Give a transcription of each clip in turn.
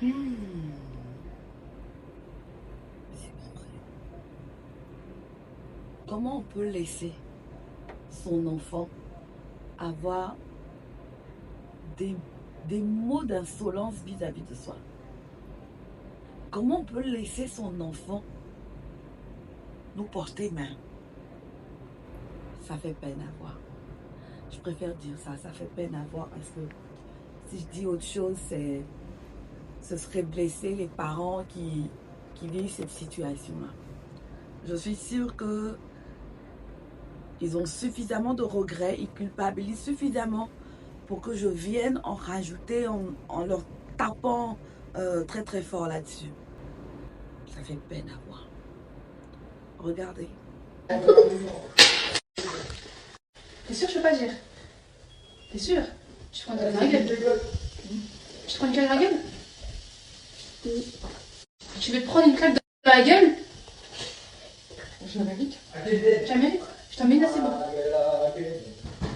Hmm. C'est vrai. Comment on peut laisser son enfant avoir des, des mots d'insolence vis-à-vis de soi? Comment on peut laisser son enfant nous porter main? Ça fait peine à voir. Je préfère dire ça, ça fait peine à voir parce que si je dis autre chose, ce serait blesser les parents qui vivent cette situation-là. Je suis sûre que ils ont suffisamment de regrets, ils culpabilisent suffisamment pour que je vienne en rajouter en leur tapant très très fort là-dessus. Ça fait peine à voir. Regardez. T'es sûr que je peux pas dire? T'es sûr? Tu te prends une claque dans la gueule? Tu te prends une claque dans la gueule? Tu veux te prendre une claque dans la gueule? Je m'invite. Jamais? Je t'en mets une là, c'est bon.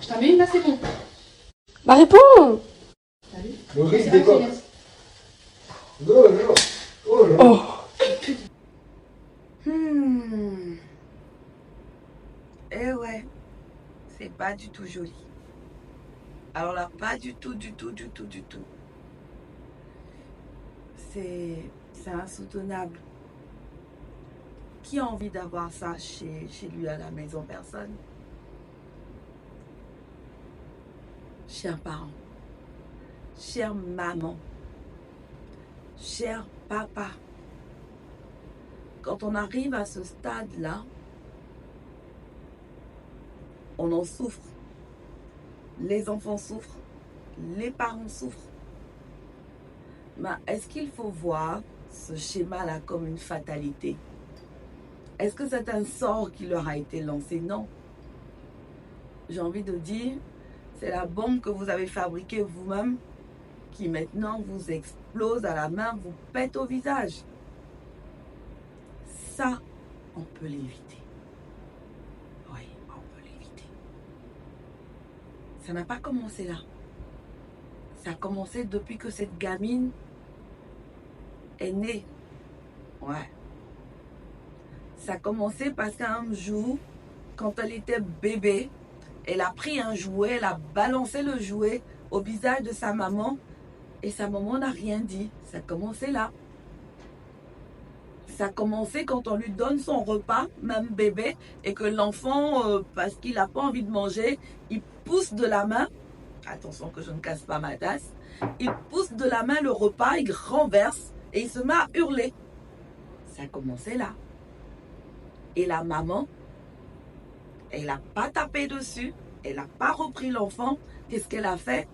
Je t'en mets une là, c'est bon. Bah réponds! C'est pas fini. Oh! Eh ouais, c'est pas du tout joli. Alors là, pas du tout, du tout, du tout, du tout. C'est insoutenable. Qui a envie d'avoir ça chez lui à la maison? Personne. Chers parents, chère maman, cher papa, quand on arrive à ce stade-là, on en souffre. Les enfants souffrent, les parents souffrent. Mais est-ce qu'il faut voir ce schéma-là comme une fatalité? Est-ce que c'est un sort qui leur a été lancé? Non. J'ai envie de dire, c'est la bombe que vous avez fabriquée vous-même qui maintenant vous explose à la main, vous pète au visage. Ça, on peut l'éviter. Oui, on peut l'éviter. Ça n'a pas commencé là. Ça a commencé depuis que cette gamine est née. Ouais. Ça a commencé parce qu'un jour, quand elle était bébé, elle a pris un jouet, elle a balancé le jouet au visage de sa maman et sa maman n'a rien dit. Ça a commencé là. Ça a commencé quand on lui donne son repas, même bébé, et que l'enfant, parce qu'il n'a pas envie de manger, il pousse de la main, attention que je ne casse pas ma tasse, il pousse de la main le repas, il renverse et il se met à hurler. Ça a commencé là. Et la maman, elle n'a pas tapé dessus, elle n'a pas repris l'enfant. Qu'est-ce qu'elle a fait?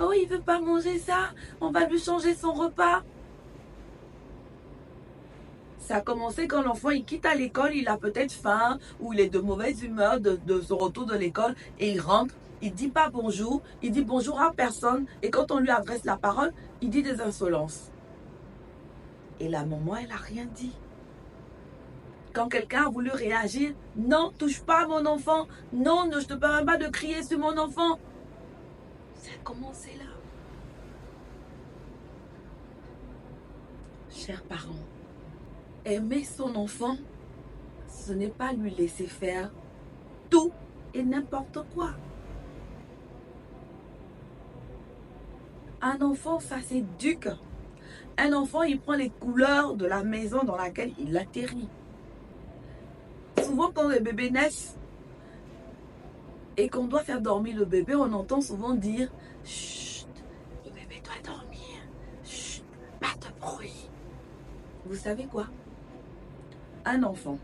Oh, il ne veut pas manger ça, on va lui changer son repas. Ça a commencé quand l'enfant il quitte à l'école, il a peut-être faim ou il est de mauvaise humeur de son retour de l'école et il rentre, il dit pas bonjour, il dit bonjour à personne et quand on lui adresse la parole, il dit des insolences. Et la maman, elle n'a rien dit. Quand quelqu'un a voulu réagir, non, touche pas à mon enfant, non, je te permets pas de crier sur mon enfant. Ça a commencé là. Chers parents, aimer son enfant, ce n'est pas lui laisser faire tout et n'importe quoi. Un enfant, ça s'éduque. Un enfant, il prend les couleurs de la maison dans laquelle il atterrit. Souvent, quand les bébés naissent et qu'on doit faire dormir le bébé, on entend souvent dire « Chut, le bébé doit dormir. Chut, pas de bruit. » Vous savez quoi? Un enfant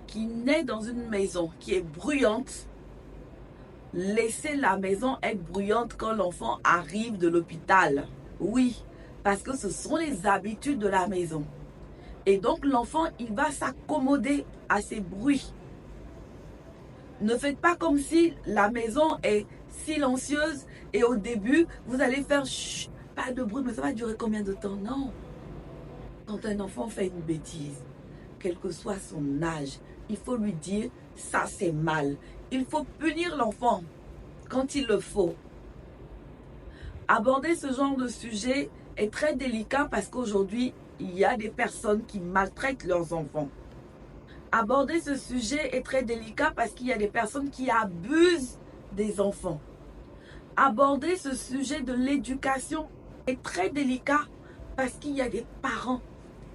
qui naît dans une maison qui est bruyante, laissez la maison être bruyante quand l'enfant arrive de l'hôpital. Oui, parce que ce sont les habitudes de la maison. Et donc l'enfant, il va s'accommoder à ces bruits. Ne faites pas comme si la maison est silencieuse et au début, vous allez faire chut, pas de bruit, mais ça va durer combien de temps? Non. Quand un enfant fait une bêtise, quel que soit son âge, il faut lui dire ça c'est mal. Il faut punir l'enfant quand il le faut. Aborder ce genre de sujet est très délicat parce qu'aujourd'hui, il y a des personnes qui maltraitent leurs enfants. Aborder ce sujet est très délicat parce qu'il y a des personnes qui abusent des enfants. Aborder ce sujet de l'éducation est très délicat parce qu'il y a des parents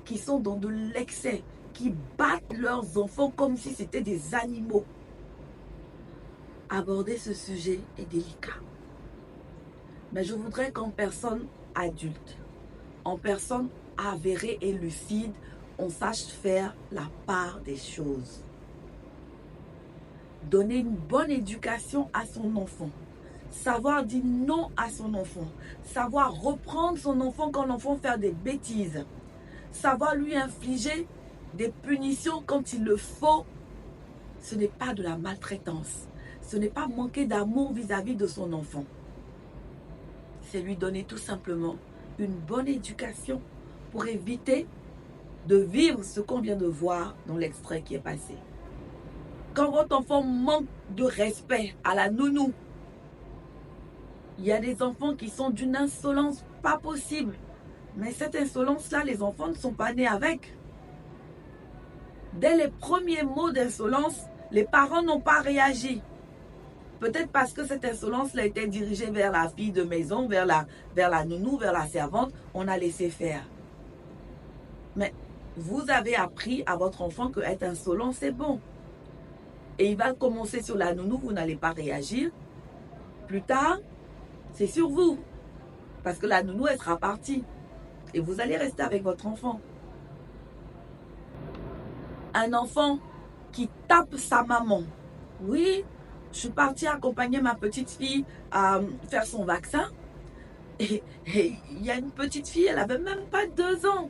qui sont dans de l'excès, qui battent leurs enfants comme si c'était des animaux. Aborder ce sujet est délicat. Mais je voudrais qu'en personne adulte, en personne avérée et lucide, on sache faire la part des choses. Donner une bonne éducation à son enfant. Savoir dire non à son enfant. Savoir reprendre son enfant quand l'enfant fait des bêtises. Savoir lui infliger des punitions quand il le faut. Ce n'est pas de la maltraitance. Ce n'est pas manquer d'amour vis-à-vis de son enfant. C'est lui donner tout simplement une bonne éducation pour éviter de vivre ce qu'on vient de voir dans l'extrait qui est passé. Quand votre enfant manque de respect à la nounou, il y a des enfants qui sont d'une insolence pas possible. Mais cette insolence-là, les enfants ne sont pas nés avec. Dès les premiers mots d'insolence, les parents n'ont pas réagi. Peut-être parce que cette insolence-là était dirigée vers la fille de maison, vers la nounou, vers la servante, on a laissé faire. Mais vous avez appris à votre enfant que être insolent, c'est bon. Et il va commencer sur la nounou, vous n'allez pas réagir. Plus tard, c'est sur vous. Parce que la nounou, elle sera partie. Et vous allez rester avec votre enfant. Un enfant qui tape sa maman. Oui, je suis partie accompagner ma petite fille à faire son vaccin. Et il y a une petite fille, elle n'avait même pas 2 ans.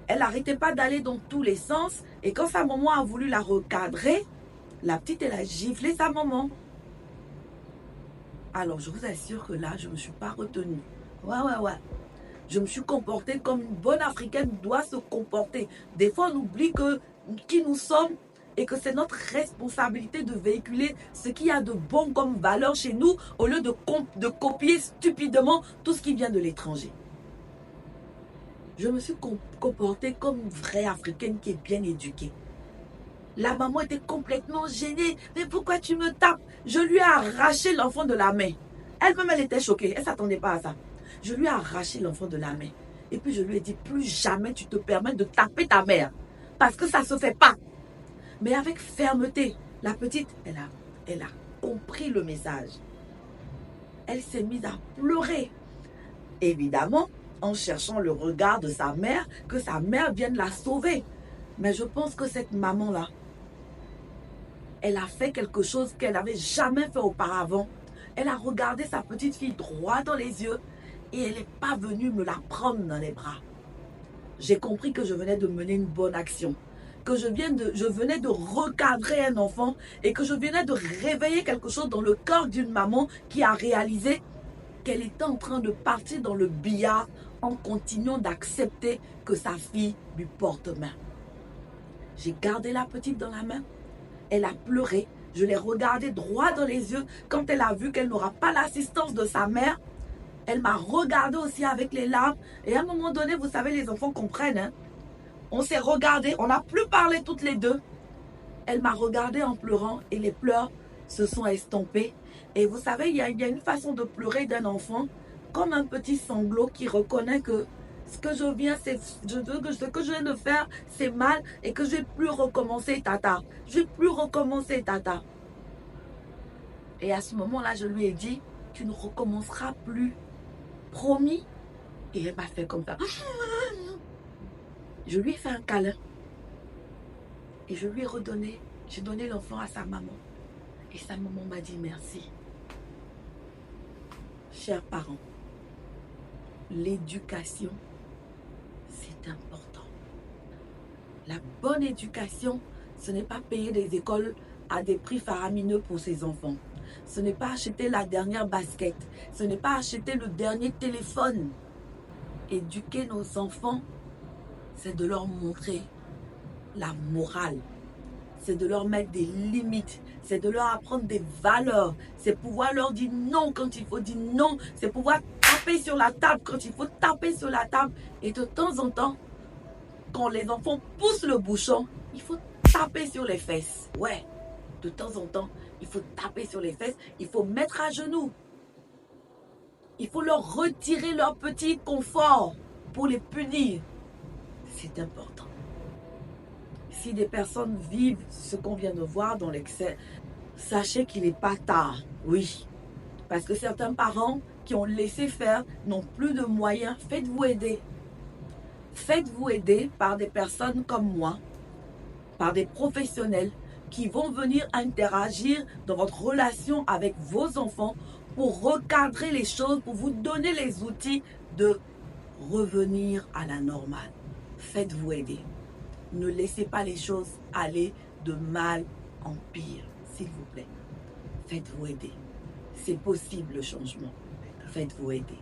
Elle n'arrêtait pas d'aller dans tous les sens. Et quand sa maman a voulu la recadrer, la petite, elle a giflé sa maman. Alors, je vous assure que là, je ne me suis pas retenue. Ouais. Je me suis comportée comme une bonne Africaine doit se comporter. Des fois, on oublie qui nous sommes et que c'est notre responsabilité de véhiculer ce qu'il y a de bon comme valeur chez nous au lieu de copier stupidement tout ce qui vient de l'étranger. Je me suis comportée comme une vraie Africaine qui est bien éduquée. La maman était complètement gênée. Mais pourquoi tu me tapes? Je lui ai arraché l'enfant de la main. Elle-même, elle était choquée. Elle ne s'attendait pas à ça. Je lui ai arraché l'enfant de la main. Et puis je lui ai dit, plus jamais tu te permets de taper ta mère. Parce que ça ne se fait pas. Mais avec fermeté. La petite, elle a compris le message. Elle s'est mise à pleurer. Évidemment, en cherchant le regard de sa mère, que sa mère vienne la sauver. Mais je pense que cette maman-là, elle a fait quelque chose qu'elle n'avait jamais fait auparavant. Elle a regardé sa petite fille droit dans les yeux et elle n'est pas venue me la prendre dans les bras. J'ai compris que je venais de mener une bonne action, que je venais de recadrer un enfant et que je venais de réveiller quelque chose dans le cœur d'une maman qui a réalisé qu'elle était en train de partir dans le billard en continuant d'accepter que sa fille lui porte main. J'ai gardé la petite dans la main. Elle a pleuré. Je l'ai regardée droit dans les yeux. Quand elle a vu qu'elle n'aura pas l'assistance de sa mère, elle m'a regardé aussi avec les larmes. Et à un moment donné, vous savez, les enfants comprennent. Hein? On s'est regardé. On n'a plus parlé toutes les deux. Elle m'a regardé en pleurant et les pleurs se sont estompés. Et vous savez, il y a une façon de pleurer d'un enfant comme un petit sanglot qui reconnaît que ce que je viens de faire, c'est mal et que je ne vais plus recommencer, tata. Je ne vais plus recommencer, tata. Et à ce moment-là, je lui ai dit, tu ne recommenceras plus. Promis. Et elle m'a fait comme ça. Je lui ai fait un câlin. Et je lui ai redonné, j'ai donné l'enfant à sa maman. Et sa maman m'a dit merci. Chers parents, l'éducation, c'est important. La bonne éducation, ce n'est pas payer des écoles à des prix faramineux pour ses enfants. Ce n'est pas acheter la dernière basket. Ce n'est pas acheter le dernier téléphone. Éduquer nos enfants, c'est de leur montrer la morale. C'est de leur mettre des limites. C'est de leur apprendre des valeurs. C'est pouvoir leur dire non quand il faut dire non. C'est pouvoir taper sur la table quand il faut taper sur la table. Et de temps en temps, quand les enfants poussent le bouchon, il faut taper sur les fesses. Ouais, de temps en temps, il faut taper sur les fesses. Il faut mettre à genoux. Il faut leur retirer leur petit confort pour les punir. C'est important. Si des personnes vivent ce qu'on vient de voir dans l'excès, sachez qu'il n'est pas tard, oui. Parce que certains parents qui ont laissé faire n'ont plus de moyens. Faites-vous aider. Faites-vous aider par des personnes comme moi, par des professionnels qui vont venir interagir dans votre relation avec vos enfants pour recadrer les choses, pour vous donner les outils de revenir à la normale. Faites-vous aider. Ne laissez pas les choses aller de mal en pire, s'il vous plaît. Faites-vous aider. C'est possible le changement. Faites-vous aider.